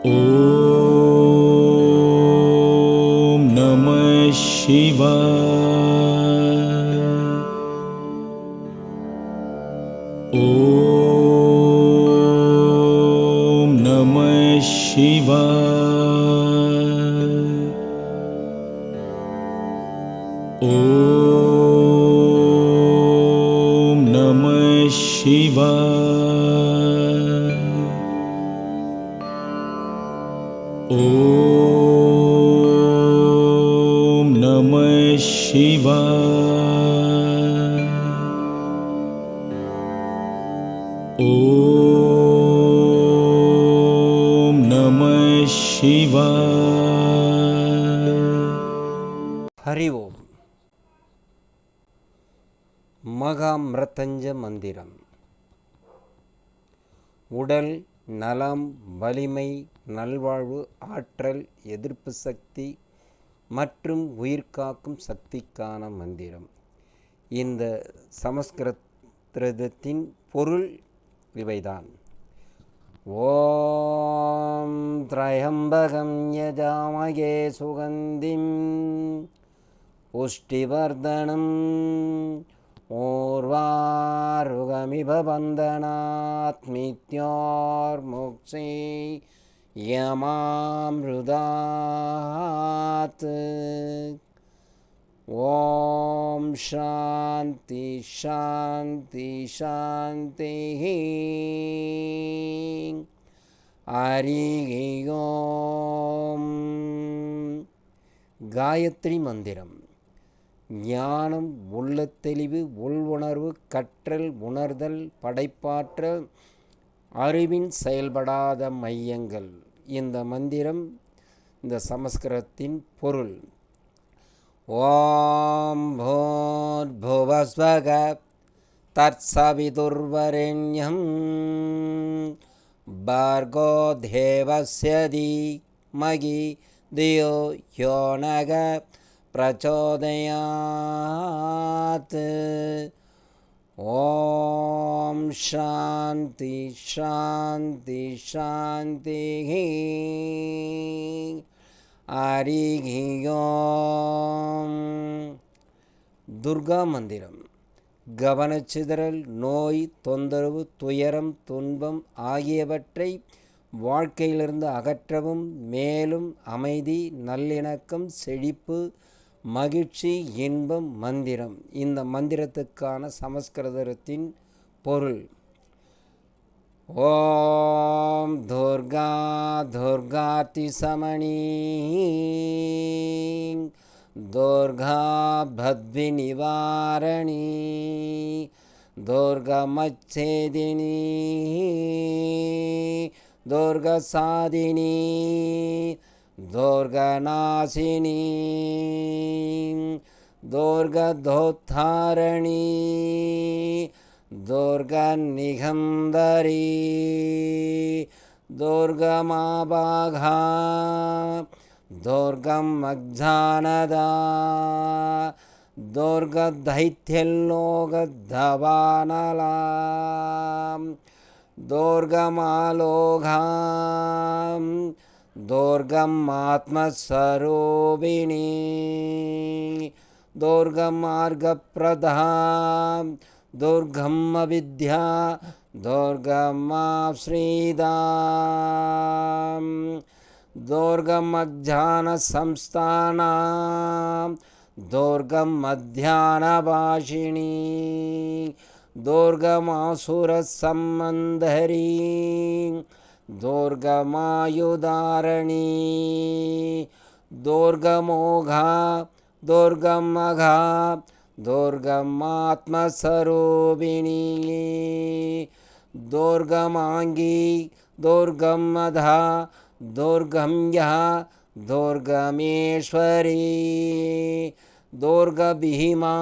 ஓம் நம சிவாய. ஓம் நம சிவாய. ஓம் நம சிவாய. ஓம் நம சிவாய. ஓம் நம சிவாய. ஹரி ஓம். மகாமிருத்தஞ்ச மந்திரம். உடல் நலம், வலிமை, நல்வாழ்வு, ஆற்றல், எதிர்ப்பு சக்தி மற்றும் உயிர்காக்கும் சக்திக்கான மந்திரம். இந்த சமஸ்கிருதத்தின் பொருள் இவைதான். ஓம் த்ரயம்பகம் யஜாமகே சுகந்திம் புஷ்டிவர்தனம் ஓர்வாருகமிப பந்தனாத் மித்யோர்முக்ஷே யமாம்ருதாத். ஓம் சாந்தி சாந்தி சாந்தி. ஹரி ஓம். காயத்ரி மந்திரம். ஞானம், உள்ளத்தெளிவு, உள்வுணர்வு, கற்றல், உணர்தல், படைப்பாற்றல், அறிவின் செயல்படாத மையங்கள். இந்த மந்திரம் இந்த சமஸ்கிருதத்தின் பொருள். ஓம் பூர்புவஸ்வக தத்சவிதுர்வரெண்யம் பார்கோ தேவஸ்ய தீமகி தியோ யோ நக பிரச்சோதயாத். ஓம் சாந்தி சாந்தி சாந்தி. ஹரி ஓம். துர்கா மந்திரம். கவனச்சிதறல், நோய், தொந்தரவு, துயரம், துன்பம் ஆகியவற்றை வாழ்க்கையிலிருந்து அகற்றவும், மேலும் அமைதி, நல்லிணக்கம், செழிப்பு, மகிழ்ச்சி, இன்பம் மந்திரம். இந்த மந்திரத்துக்கான சமஸ்கிருதத்தின் பொருள். ஓம் துர்கா துர்காதி சமணி துர்கா பத்வி நிவாரணி துர்கமச்சேதினி துர்கசாதினி துர்கநாசினி துர்கதோத்தாரணி துர்கநிகந்தரி துர்கமாபாகா துர்கமக்ஞானதா துர்கதைத்யல்லோகதவானலா துர்கமாலோகாம் துர்கமாத்மஸ்வரூபிணி துர்கமார்கப்ரதாம் துர்கம்மவித்யா துர்கமாஸ்ரீதாம் துர்கமக்ஞானசம்ஸ்தானாம் துர்கமத்யானபாஷிணி துர்கமாசுரசம்மந்தரி துர்கமாயுதாரணி துர்கமோகா துர்கமகா துர்கமாத்மஸ்வரூபிணி துர்கமாங்கி துர்கமதா துர்கம்யா துர்கமேஸ்வரி துர்கபீமா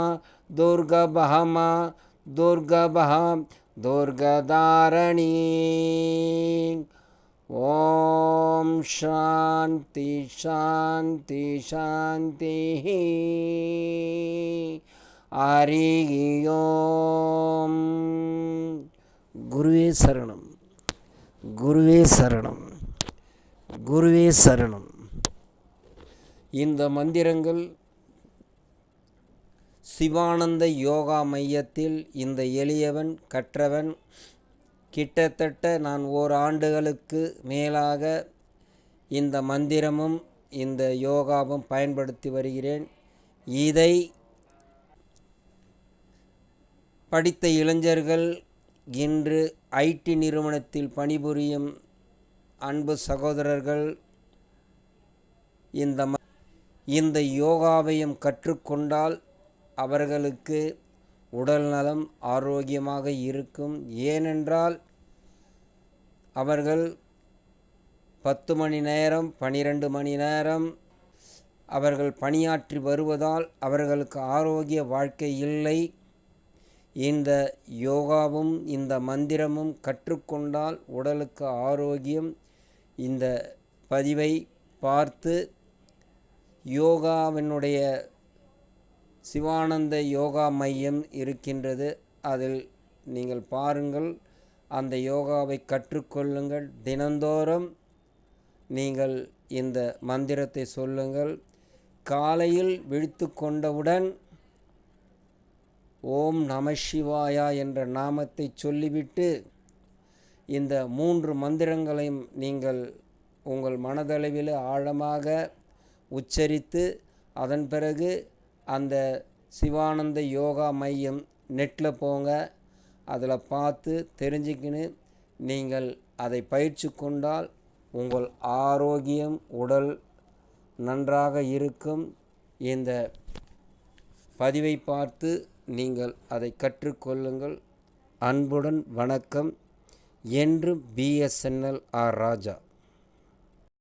துர்கபஹமா துர்கபஹம் துர்கதாரணி. ஓம் சாந்தி சாந்தி சாந்தி. ஹரி ஓம். குருவே சரணம், குருவே சரணம், குருவே சரணம். இந்த மந்திரங்கள் சிவானந்த யோகா மையத்தில் இந்த எளியவன் கற்றவன் கிட்டத்தட்ட நான் ஓராண்டுகளுக்கு மேலாக இந்த மந்திரமும் இந்த யோகாவும் பயன்படுத்தி வருகிறேன். இதை படித்த இளைஞர்கள், இன்று ஐடி நிறுவனத்தில் பணிபுரியும் அன்பு சகோதரர்கள் இந்த யோகாவையும் கற்றுக்கொண்டால் அவர்களுக்கு உடல் நலம் ஆரோக்கியமாக இருக்கும். ஏனென்றால் அவர்கள் 10 மணி நேரம் 12 மணி நேரம் அவர்கள் பணியாற்றி வருவதால் அவர்களுக்கு ஆரோக்கிய வாழ்க்கை இல்லை. இந்த யோகாவும் இந்த மந்திரமும் கற்றுக்கொண்டால் உடலுக்கு ஆரோக்கியம். இந்த பதிவை பார்த்து யோகாவினுடைய சிவானந்த யோகா மையம் இருக்கின்றது, அதில் நீங்கள் பாருங்கள், அந்த யோகாவை கற்றுக்கொள்ளுங்கள். தினந்தோறும் நீங்கள் இந்த மந்திரத்தை சொல்லுங்கள். காலையில் விழித்து கொண்டவுடன் ஓம் நம சிவாயா என்ற நாமத்தை சொல்லிவிட்டு இந்த 3 மந்திரங்களையும் நீங்கள் உங்கள் மனதளவில் ஆழமாக உச்சரித்து, அதன் பிறகு அந்த சிவானந்த யோகா மையம் நெட்டில் போங்க, அதில் பார்த்து தெரிஞ்சுக்கின்னு நீங்கள் அதை பயிற்சி கொண்டால் உங்கள் ஆரோக்கியம் உடல் நன்றாக இருக்கும். இந்த பதிவை பார்த்து நீங்கள் அதை கற்றுக்கொள்ளுங்கள். அன்புடன் வணக்கம். என்று BSNL ராஜா.